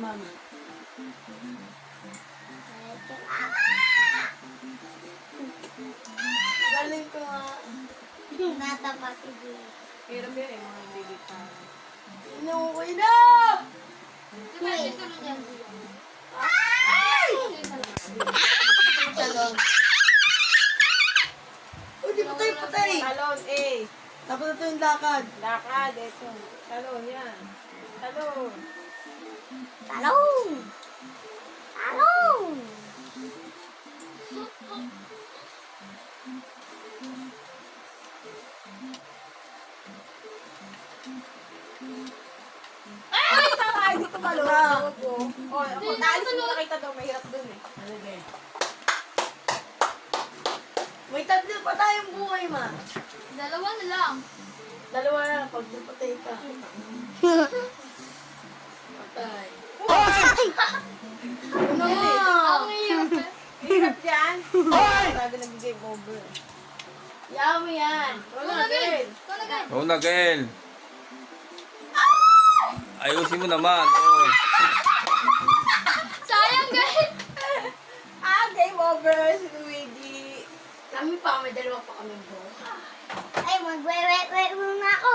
mama. Galing ko nga. Natapak si Jay. Hirap yan eh, mga lilita. Inuwi na! Diba, dito na dyan. Talon. Uy, di patay, patay! Talon, eh. Tapos ito yung lakad. Lakad, eto. Talon, yan. Talon. Talong! Talong! Ay, tama! Ay, dito talon. Ah. Tawag ko. O, ako, naalis mo nakita daw, mahirap dun eh. Sige. May tatlo pa tayong buhay, ma. Dalawa na lang. Dalawa na lang, pag napatay ka. Patay. Ano nga? Ang hirap. Hirap yan. Sabi nag-game over. Yummy yan. Wala, girl. Kulagay. Oo na, Gael. Ayusin mo naman. Oo. Sayang, guys. Game over. Si Luigi. Kami pa, may dalawa pa kami buhay. Ay, mag-wait muna ako.